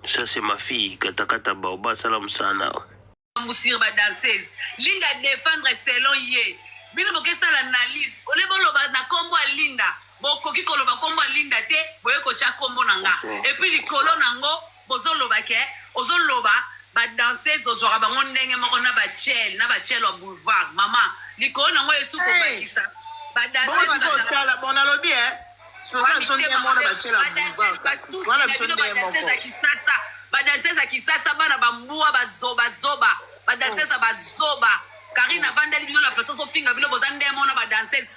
Ça c'est ma fille, Katakata Baoba, salam sana. Moussir ba danseuse. Linda défendre selon ye. Bino bokesa l'analyse. Ole boloba na kombo Linda. Bokoki koloba kombo Linda te, boye ko cha kombo nanga. Et puis likolo nango bozoloba ke, ozoloba ba danseuse ozora bango ndenge moko na ba chel au boulevard. Maman, likolo nango yesu ko bakisa. Ba danseuse ba bon alobi Badanseuse Kisasa bana bambua bazoba badanseuse bazoba Karina vandeli bino la plateau finga bino bozande mona badanseuse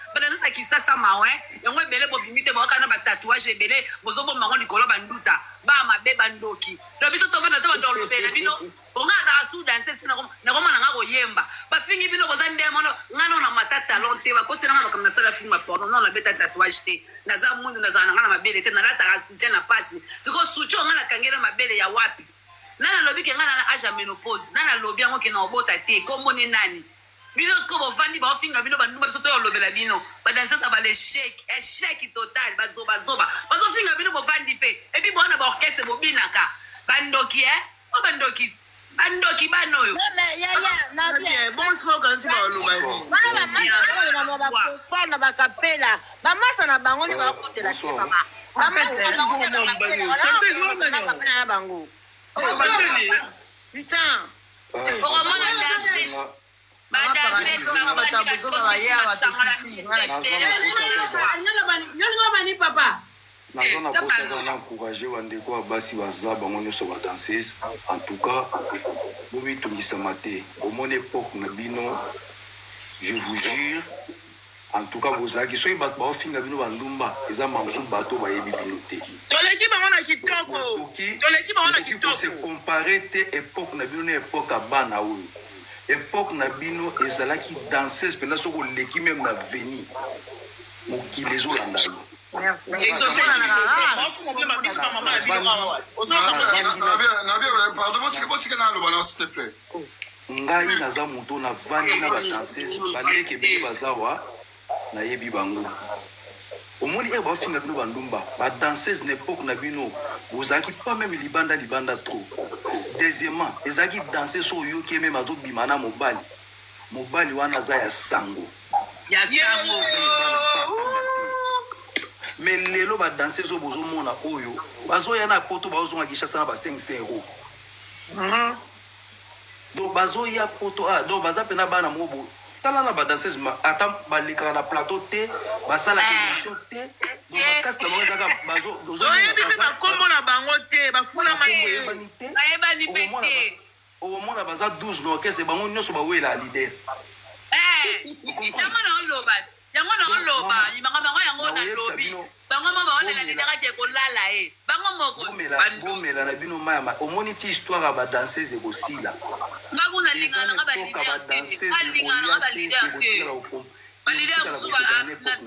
Kisasa mawe yango ebele bobimite ba kana ba tatouage ebele bozobo mango likolo banduta ba mabe bandoki to biso to vana to bandolo bela bino onga da su danseuse na koma nga ko yemba ba fingi bino bozande mona ngano na matata lonte ba kosi na kama na sala film porno na beta tatouage te na za mundu na za ngana mabele te na lata ga na pasi siko sucho ngana kangela mabele ya wapi nana lobi ke ngana na age menopause nana lobi yango ke na obota te kombo ne nani bino ko bofandi ba ofinga bino bandu biso to lobela bino ba danser ba échec total bazoba bazofinga bino bofandi pe et puis bona ba orchestre bobinaka bandoki o bandoki bano yo na bien bon slogan si ba loba bana ba mama ba profana ba kapela ba masa na bango ni ba kotela te mama mama na bango putain encourager bandeko ya basi baza bango nyonso badanseuse en tout cas bomitungisa te omona époque na bino je vous jure en tout cas bozalaki soki bato baofinga bino bandumba eza mamosu bato bayebi bino te toleki bango na kitoko se comparer te époque na bino na époque ya bana oyo époque na bino ezalaki danseuse mpena soki oleki meme na veni mokili ezolanda yo ngai naza moto navandi na badanseuse baleki ebele bazawa nayebi bango omoni baofinga bino bandumba badanseuse na époque na bino bozalaki pas même libanda trop. Deuxièmement ezalaki danseuse oyo oyoki meme azobima na mobali wana aza ya sango mais lelo badanseuse oyo bozomona oyo bazoya na poto bazozonga Kinshasa na ba 500 euros donc bazoya poto donc baza pena bana mobo tala na badanseuse ata balekaka na plateau te basalaka émission te donc bakasi na bango ezaka oyebi mpe bakombo na bango te bafulama bayebani mpe te omona baza 12 na orchestre bango nyonso bawela leader yango na oloba bango yango na lobi bango mo baolela lidera ke kolala bango moko bomela na bino maya omoni ti histoire ya badanseuse ekosila ngakuna lingana nga balider te alingana nga balider te balider mosusu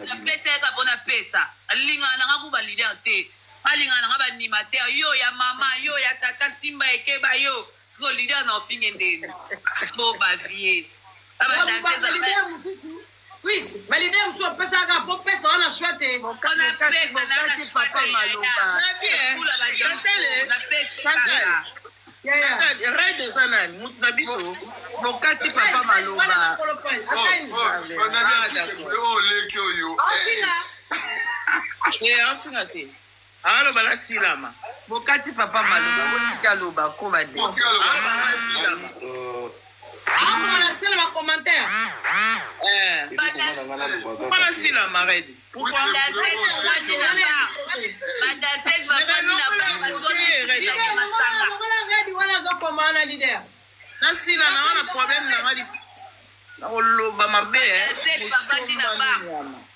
na pesa eka mpona pesa alingana nga ku balider te alingana nga baanimateur yo ya mama yo ya tata simba ekeba yo siko lider na ofinge ndeni so bavie oui, mais l'idée est que pesa ka po pesa on a choisi on a pesa na papa maloba na pesa rede sana mutu na biso bokati papa maloba leki oyo afinga te aloba na silama bokati papa maloba botika loba ko bade c'est le commentaire. Pas si la marade. Pourquoi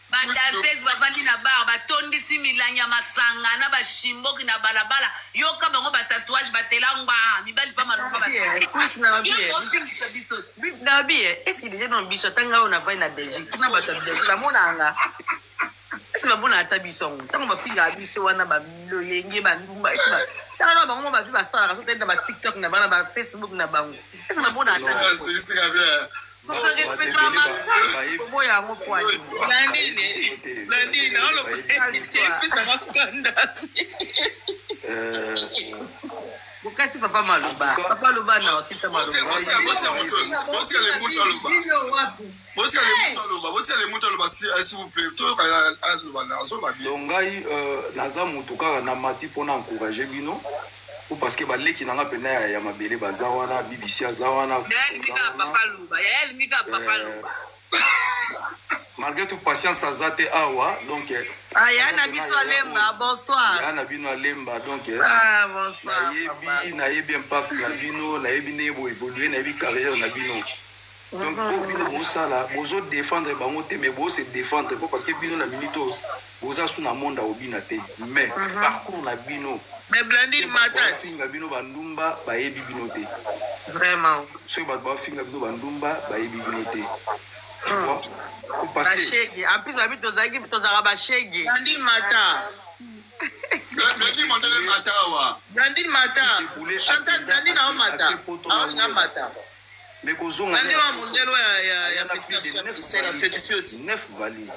badanseuse bavandi na bar batondisi milangi ya masanga na bashimboki na balabala yoka bango batatouage batelangwa mibali pa malupa nabi est-ce que déjà dans biso tanga on a vai na Belgique na bato ya Belgique la monanga est-ce que babona ata biso tango bafinga biso wana baloyenge bandumba est-ce que tanga bango bafi basala so tenda ba TikTok na bana ba Facebook na bango est-ce que babona ata c'est bien Bokati papa maloba. Papa loba na osita maloba. S'il vous plaît. Donc ngai naza mutu kaka na mati mpona encourager bino parce que baleki nanga pena ya mabele baza wana BBC aza wana malgré toute patience aza te awa donc ya na biso alemba bonsoir ya na bino alemba donc bonsoir nayebi impact na bino nayebi ne bo évoluer nayebi carrière na bino donc po bino bosala bozo défendre bango te mais bo se défendre parce que bino na minute boza su na monde obina te mais parcours na bino mais Blandine Matati finga bino bandumba bayebi bino te vraiment soki bato bafinga bino bandumba bayebi bino te bashege en plus babi tozalaka bashege Blandine Mata Blandine Mata Chantal Blandine na Mata na Mata mais kozonga Blandine wa mundelo ya présidentielle la fête 9 valises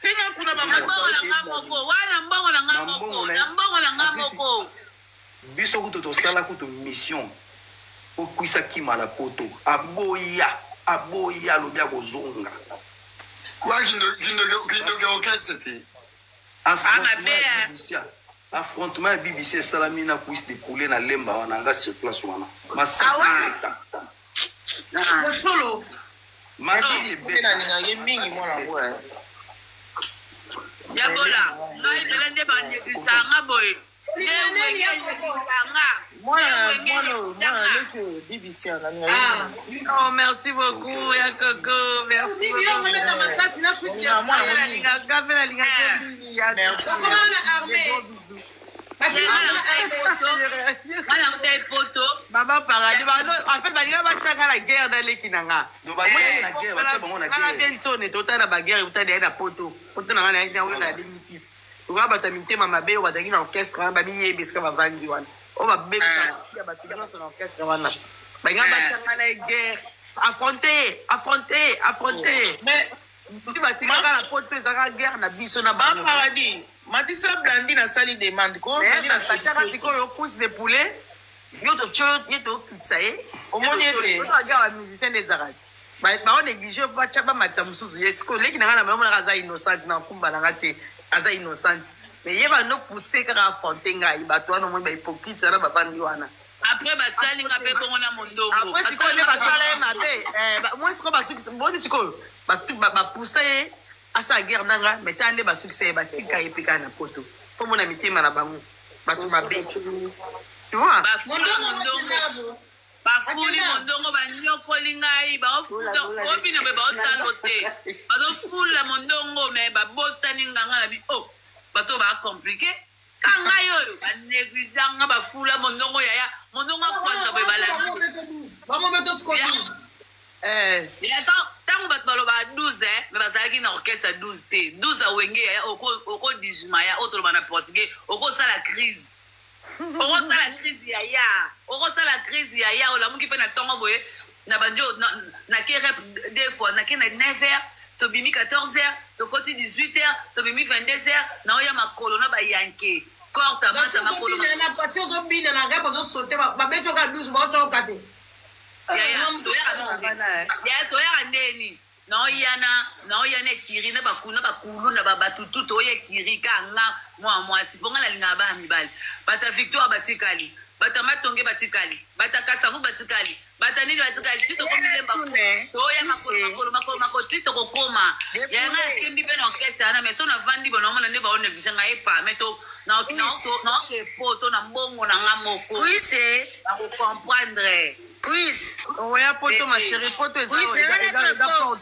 tenga kuna ba moko biso kuto tosala kuto mission okwisa kima na poto aboya lobia kozonga affrontement ya BBC esalami na cuisse de poulet na lemba wana nga sur place wana masaka solo Yabola, ngai delende bandekisanga boy. Oh, merci beaucoup, Yakoko. Merci beaucoup. Maman paradis, en fait, balinga bachanga la guerre dans les kinanga. Donc balinga na guerre, bacha bango na guerre. Ala tensone tota na baguerre utade na poto. Poto na na 2006. Uga batamite mama be wadangi na orchestre ba biye biska ba vandi wana. O ba be ya batigana sur orchestre wana. Balinga bachanga la guerre. Affronter. Mais si batinga la poto ezaka guerre na biso na ba paradis. Matissa Blandine a sali demande ko Blandine a sali tiko yo couche de poulet. Yo to kitsaye. Au moins était. On regarde les musiciens des Arabes. Ba on néglige pas chaba matsamusuzu. Yes ko leki na na mama na za innocent na kumba na ngate aza innocent. Mais yeba no pousser ka affronter ngai ba to no mo ba hypocrite na ba bandi wana. Après ba sali nga pe bongo na mondongo. Après siko le ba sala mabe. Moi siko ba suki bon siko ba pousser asa guerre nanga metande ba succès ba tika epika na poto po mona mitema na bango batu mabe tu vois bafuli mondongo banyokoli ngai baofuta obina be baotalo te bazofula mondongo me babosani nganga na bi bato bacomplike kanga yoyo banéglisanga bafula mondongo yaya mondongo akwanta be balani ntango bato baloba 12 me bazalaki na orchestre 12 te 12 awenge yaya okodijimaya oyo toloba na portugais okosala crise okosala crise yaya olamuki mpe na ntongo boye na bandi nake rep deux fois nake na 9h tobimi 14h tokoti 18h tobimi 22h na oya makolo na bayanke corte amata makolo toyaka ndeni naoyana ekiri na bakulu na babatutu toya ekiri kanga mwa mwasi mponga nalingaka bana mibali bata victoire batikali bata matonge batikali bata kasavu batikali bata nini batikali ti tokomilemba toya makolo ti tokokoma yanga yakembi mpe na orkestre ana mais so navandi bonaomona nde baoneglisanga epame naokepoto na mbongo na nga moko bakokomprendre Quiz. Oya poto ma chérie, poto eza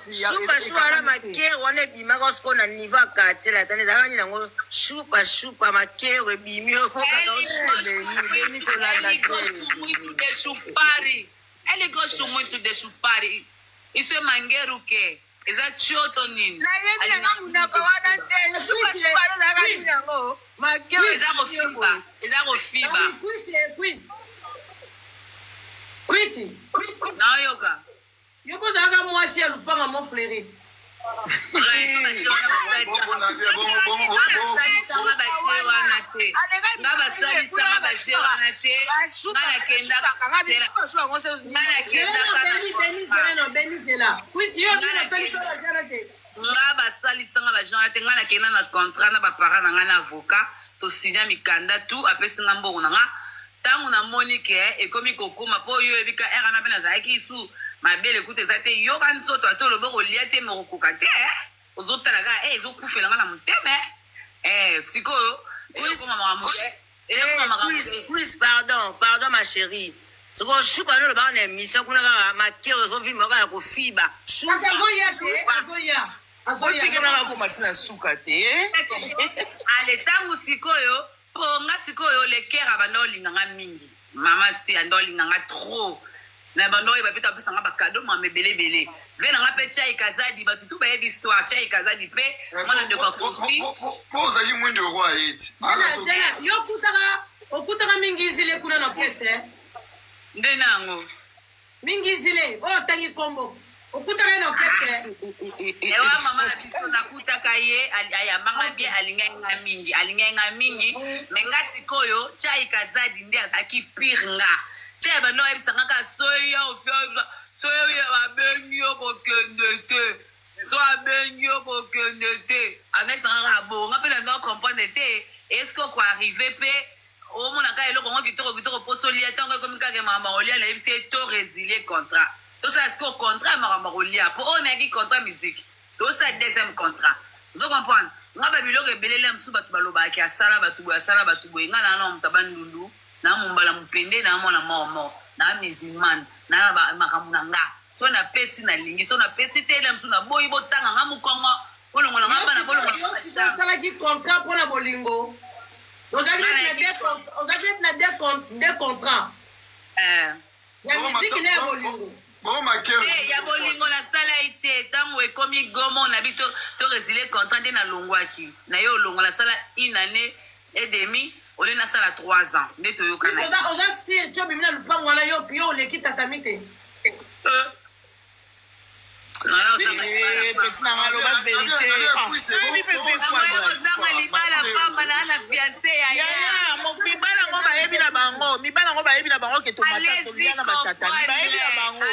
Shupa wana makere wana ebima kosko na niveau ya quartier la tane ezalaka nini yango shupa makere ebimi eligoshu mwitu de shupari iswe mangeru ke eza chioto nini nayebi nanga munaka wana te shupa ezalaka nini yango makere eza kofiba Kwisi. Naoyoka. Yo bozaka mwasi ya lupanga mo fleurite. nga basalisanga bagenre te nga nakenda na contrat na baparent na nga na avocat tosinya mikanda tu apesi nga mbongo na nga ntango namoni ke ekomi kokoma mpo oyo oyebika ere wana mpe nazalaki su mabele kuta eza te yoka nsoto ate oloba kolia te me kokoka te ozotala kaka ezokufela nga na motema sikoyo ekoma makambo Chris, pardon ma chérie. Ce que je suis pas le bar d'émission qu'on a marqué aux autres films à Kofiba. Ale ntango sikoyo mpo nga sikoyo lekera banda olinganga mingi mama si anda olinganga trop na banda oyo bapeta bapesanga bakado mama ebelebele ve nanga mpe chai kazadi bato tu bayebi histoire chai kazadi mpe mwana ndeko akofi po ozali mwende roi eti yo okutaka mingi izile kuna na orchestre nde nango mingi izile oyo otangi kombo okutaka ye na orchestre ewa mama na biso nakutaka ye ayambanga bien alingenga mingi me nga sikoyo chai kazadi nde azalaki pire nga chai bando oyebisanga kaka soyo babengi yo kokende te so abengi yo kokende te avesanga kaka bonga mpe nando comprendre te estce okoarrive mpe omonaka eloko ngo kitoko mposo olia ntango ekomi kaka makambo kolia nayebisi ye to résilie contrat tosala sikoyo contrat ya makambo kolia mpo oyo nayaki contrat musique tosala deuxième contrat ozo comprendre nga babiloko ebelele mosusu bato balobaki asala bato boye nga na moto abandundu na mombala mopende na mwana mort na musulmane na makambo na nga so napesi nalingi so napesi te ele mosusu naboyi botanga nga mokongo bolongola nga bana bolongoasalaki contrat mpona bolingo ozalaki na deux contrats ya misiki na ya bolingo ya bolingo nasala ye te ntango ekomi gomo na bi to résilie contrat nde nalongwaki na ye olongo nasala une année et demi ole nasala 3 ans nde toyokana oza sir tio bimi na lupango wana yo oleki tatami te ozanga libala pamba na na fiance ya mibala ngo bayebi na bango ke tomatolia na batata bayebi na bango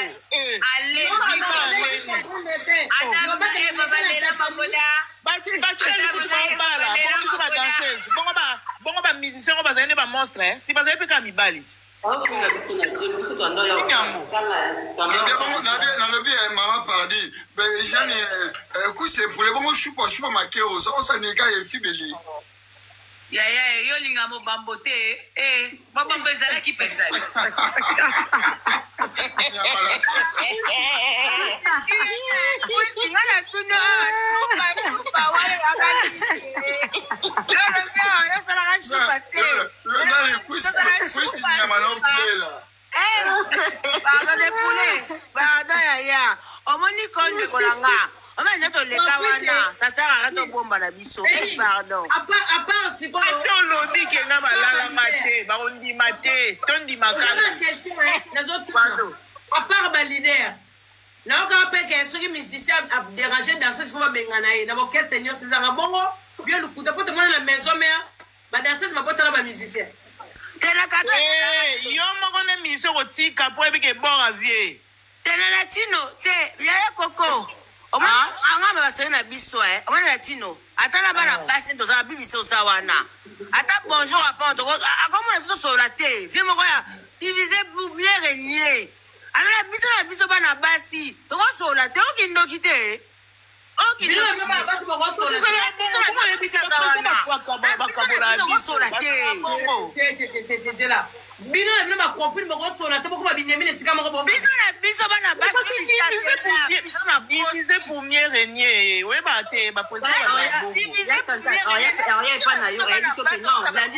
bongo bamusicien ngo bazali nde bamonstre si bazali mpe kaka mibali nalobi mama pardi jane kusepule bongo shupa makero osanika efibeli yaya yolinga mobambo te mobambo ezalaki mpenza pardon yaya omoni konde kolanga omanja toleka wana sasara aka tobomba na biso pardon apart sikoyo ate olobi ke nga balalanga te bakondima te tondima kaka apart balider naokaka mpe ke soki musicien adérange danseuse fo babengana ye na baorchestre nyonso ezaka bongo bio lukuta mpo tomona na maison mare badanseuse babotana bamusicien yo moko nde miso kotika mpo ebike bora vie tenela tino te yaya koko anga basali na biso omona na tino ata na bana basi tozala bibisa osa wana ata bonjour apa akomona so tosola te vie moko ya divise pour bien régner alors na biso bana basi tokosola te okindoki te bino na bino bacompune bokosola te bokoma binyamine esika moko biso bana basidivize pour mieux régner oyeba te bablandi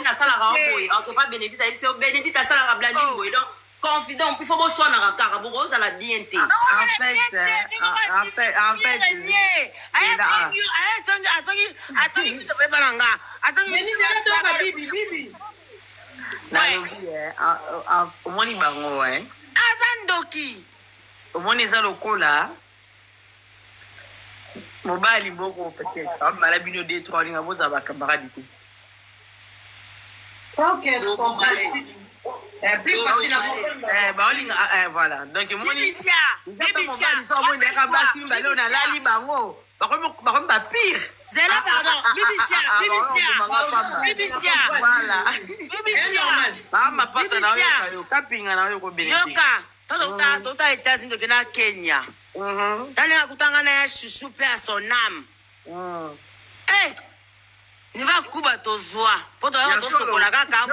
nasalaka boye okopa bénédice ayebisi yo bénédice asalaka blandi boye donc confident il faut boswanaka kaka bokozala bien te omoni bango aza ndoki omoni eza lokola mobali moko peut-être abala bino de 3 linga boza ba camarade te. Ok, je comprends. Plus facile à comprendre. Bah olinga voilà. Donc moi Bibisia. ndeka basi mbalo na lali bango. Ba pire. Zela pardon. Bibisia. Voilà. Bibisia. Ba mapasa na yo kapinga na yo ko benefit. Yoka. Tota États-Unis de na Kenya. Tani kutangana ya shushu pe à son âme. Eh. Ni va kuba tozwa. Poto ya tosokola kaka.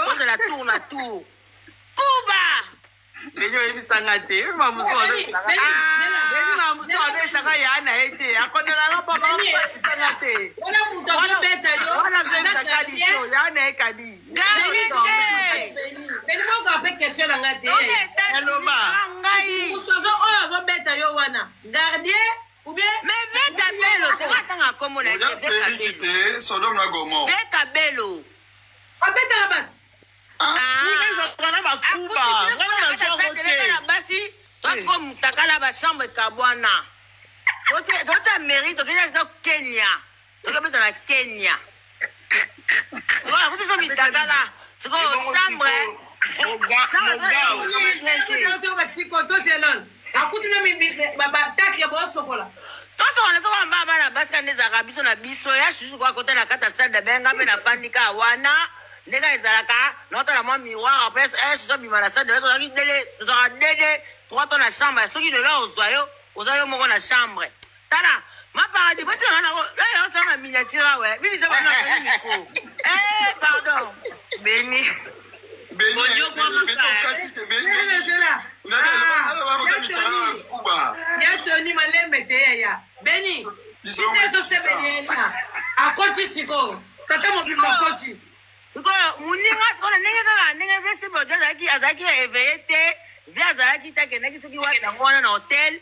Pose la tour na tour. Kuba. Benyo ebisanga te. Mamuso sanga ya na ete. Akonela la papa ebisanga te. Wala mutu azobeta yo. Wana zenda kadi show ya na ekadi. Beni moko ape question na nga te. Mutu oyo azobeta yo wana. Gardien ou bien mais veka belo te watanga komo na oya péricité Sodome na Gomorre veka belo abeta la bat. basi tosiko mutakala bashambre kabwana tota mairie tokeza Kenya tokabeta na Kenya sikoyo mitakala sikoyo chambre tosokola sokola mbaa bana basi kande ezalaka biso na biso ya shushu kwa kota na kata sade benga mpe nafandika wana ndenge ezalaka naotala mwa miroir apres shushu abima na sade tozalaki dele tozalaka dede 3 to na chambre soki lelo ozwa yo moko na chambre tala maparadi botianga na miniature awe bibisa bana miko pardon Beni yatoni malembe te ya beni isesosebelelina akoti sikoyo tata mokili akoti sikoyo moninga sikoyo ndenge kaka ndenge festival azalaki eveye te vi azalaki te akendaki soki wapi yango wana na hotel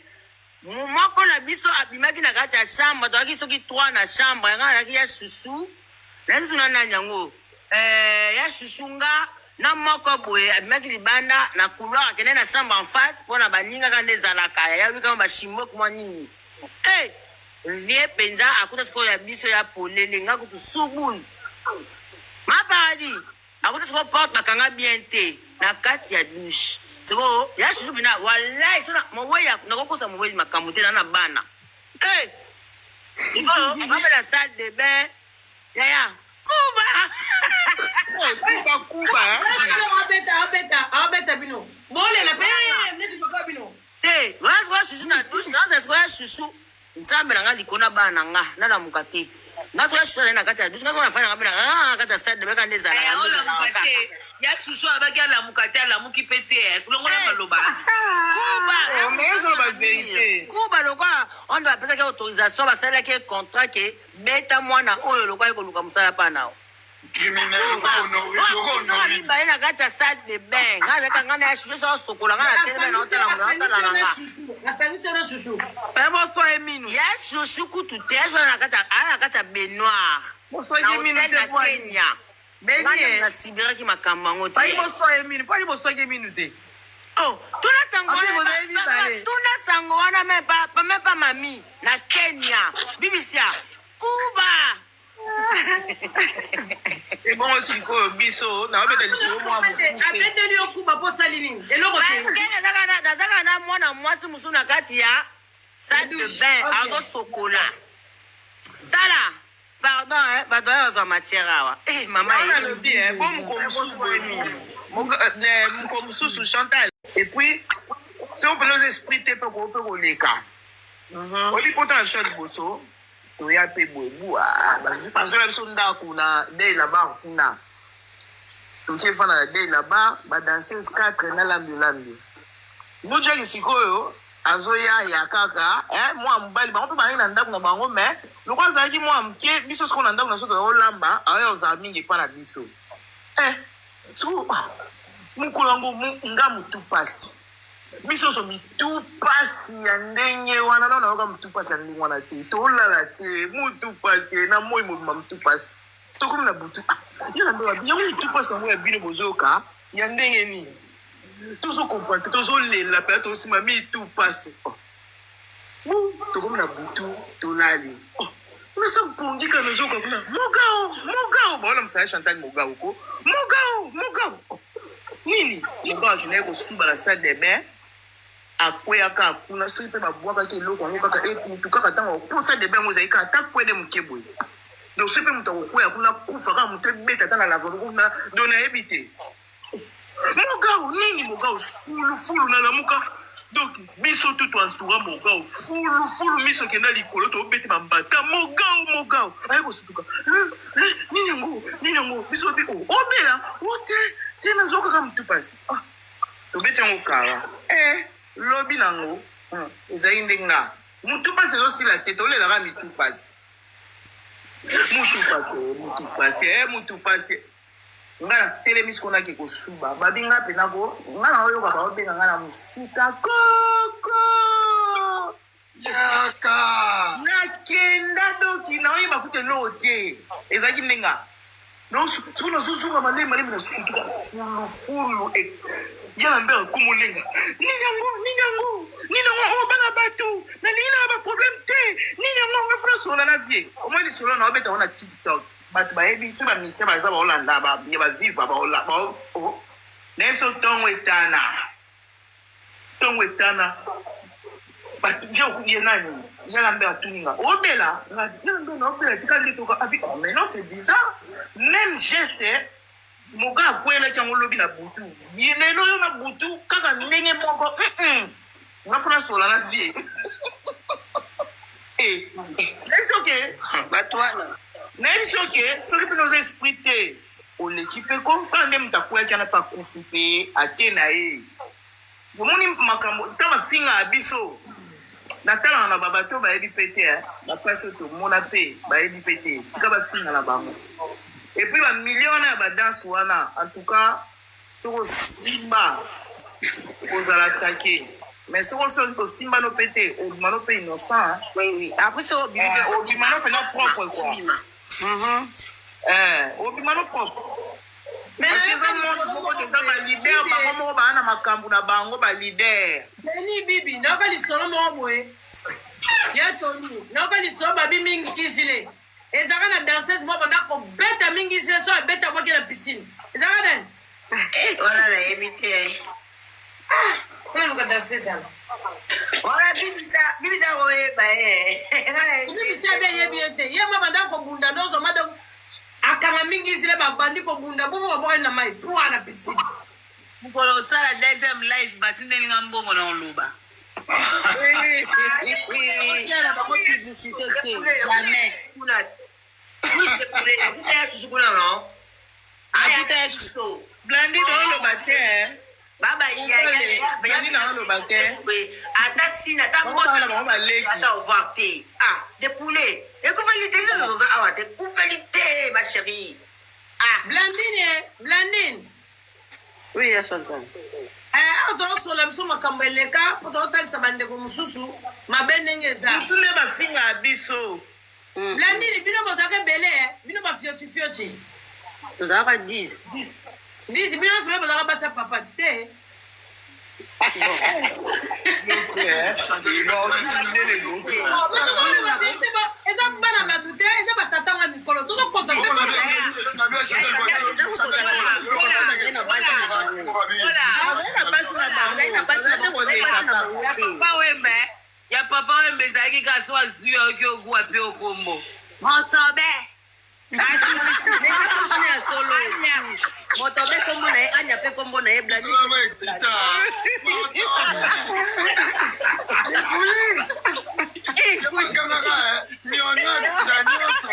moko na biso abimaki na kati ya chambre tozalaki soki 3 na chambre yanga azalaki ya shushu naki suna nani yango ya shushu nga na moko boye abimaki libanda na couloir akende na chambre en face mpona baningaka nde ezalaka yayabi kama bashimboki mwa nini vie mpenza akuta sikoyo ya biso ya polele nga kutu subulu maparadi akuta sikoyo porte bakanga bien te na kati ya douche sikoyo ya shushu bina walai sona moweyi nakokosa moweyi makambo te na bana sikoyo akapela salle de bain yaya kuba abeta bino bolela pe nesikoka bino te wana sikoya shushu na douche naza sikoya shushu nzambe na nga likona bana nga nalamuka te nga sikoya shushu azali na kati ya douche nga sikoya nafani na nga mpe kati ya sade beka nde ezalaka ya shushu abaki alamuka te alamuki mpe te kulongola maloba kuba lokwa ondo bapesaki autorisation basalaki contrat ke beta mwana oyo lokwa ekoluka mosala mpa nao baye na kati ya salle de bain nga azalaka nga na ya shushu so osokola nga na teleme na otala na nga boso eminu ya shushu kutu te azoa na kati ya baignoire na hotel na Kenya bani nasibiraki makambo yango te eminu te tuna sango wana mepa mami na Kenya bibisia kuba ebongo sikoyo biso naobeta lisolo mwa abeteli yo kuba mpo sali nini eloko nazaka na mwana mwasi mosusu na kati ya salle de bain azosokola tala pardon bato oyo bazwa matière awa mama po moko mosusu Chantal epuis so opena oza esprit te mpe koleka oli mpota na biso ya liboso toya mpe boyebua bazola biso ndako na dei laba kuna tokie fana na dei laba badanseuse 4 na lambi mujaki sikoyo azoya ya kaka mwa mobali bango mpe bangi na ndako na bango me loko azalaki mwa moke biso sikoyo na ndako na so tozolamba aoya ozala mingi epa na biso siko mokolo yango nga motu pasi biso so mitu pasi ya ndenge wana na nayoka motu pasi ya ndenge wana te tolala te motu pasi na moi mobima motu pasi tokomi na butu yango mitu pasi yango ya bino bozoyoka ya ndenge nini tozokomprendre te tozolela mpe tosima mitu pasi tokomona butu tolali unasa kupungika nozoka kuna mogao baola msaya Chantal mogao ko mogao nini mogao akinaye kosuba na salle de bain akweyaka akuna soki mpe babwakaki eloko yango kaka ekutu kaka ntango okosa de bain mozalika ata kwede moke boye donc soki mpe moto akokweya kuna kufa kaka moto ebeta ata na lavabo kuna do nayebi te mogao nini mogao fulufulu na lamuka donc biso tu toentoura mogao fulufulu miso kenda likolo tobete bambata mogao aye kosutuka nini yango biso bi obela te nazo kaka motu pasi tobeti yango kawa lobi nango ezali ndenga motu pasi ezosila te tolelaka mitu pasi mutu pasi nga na telemi sikonaki kosuba babinga penako nga na oyoka baobenga nga na mosika koko yaka nakenda doki na oyeba kute loo te ezalaki ndenga soki nazozonga malemi na sutuka fulufulu yana mbe akomolenga nini yango bana bato nalingi na baproblème te nini yango nga funa sola na vie omoi lisolo na obeta ngo na TikTok bato bayebi so bamise baza baolanda baviva naye biso ntongo etana bato ye nani yala mbe atuninga obela yala mbe na obela tika litoka abi mais non c'est bizarre même geste moga akwelaki yango lobi na butu lelo oyo na butu kaka ndenge moko nga funa sola na vie nayebi soki soki mpe noza esprit te oleki mpe kaka nde moto akweyaki ana mpe akufi mpe ate na ye omoni makambo ntango afinga ya biso natalaka na babato bayebi mpe te bapasi oyo tomona mpe bayebi mpe te tika bafinga na bango epuis bamilio wana ya badanse wana en tout cas soki osimba kozala take mais soki osoki kosimba no mpe te obima no mpe innocent obima no mpena propre quoi obima no propre parce eza monde moko toza balider bango moko baa na makambo na bango balider beni bibi naoka lisolo moko boye ya tonu naoka lisolo babi mingi kisile ezalaka na danseuse moko banda kobeta mingi sile so abeta mwaki na piscine ezalaka nani wana nayebi te kuna luka danseuse ana wana bibisa koyeba bibisa be yebi ete ye mwa banda kobunda nozoma donc akanga mingi sile babandi kobunda bobo babokai na mai pwa na piscine mokolo osala deuxième live batindelinga mbongo na oloba osala bango publicité te jamais blandi na oloba te blandi na oloba te ata sina ata bango baleki ata ovoir te depule ekufeli te bisozoza awa te kufeli te ma chérie blandine Oui, ya Chantal. awa tozosola biso makambo eleka po tozotalisa bandeko mosusu mabe ndenge eza surtout nde bafinga ya biso blandine bino bozalaka ebele bino bafiotifioti Tozalaka 10. ndisi bino nyonso mpe bozalaka basi ya papati te eza bana bato te eza batatanga mikolo tozokoza ya papa wembe ezalaki kasi wazwi oki okuwa mpe okombo motobe ya solo. Motobe kombo na ye anya pe kombo na ye blandi. Salama excita. Kamera mionya danyoso.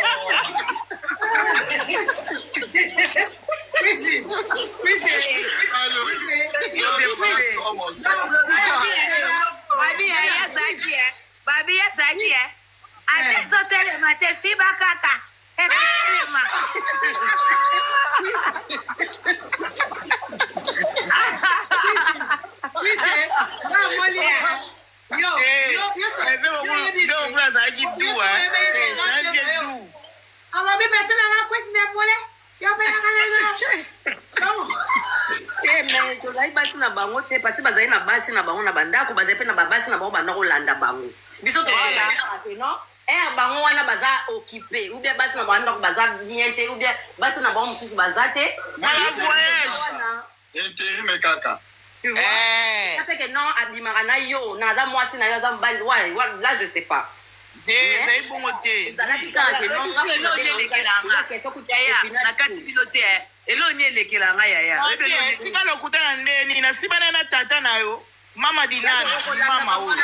Babi ya saki ate sotele mate fiba kaka. tozali basi na bango te parce bazali na basi na bango na bandako bazali mpe na babasi na bango banda kolanda bango biso non bango wana baza occupé ou bien basi na bandako baza bien te ou bien basi na bango mosusu baza te intérim kaka tu vois peut-être que non abimaka na yo naza mwasi na yo aza mbali là je sais pas ezali bongo te ezalaki kaka ke non na kati bino te eloni elekela ngai yaya tika lokuta na ndeni nasibana na tata na yo mama dinani mama oyo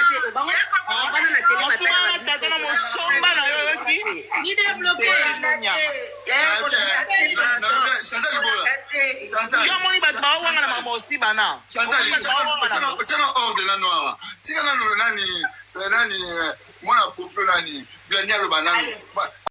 nasibana na tata na mosomba na yo yoki ni débloqué Chantal Libola yo moni bato baowanga na makambo osibana otiana ordre na noir tika nano nani mwana pope nani blani aloba nani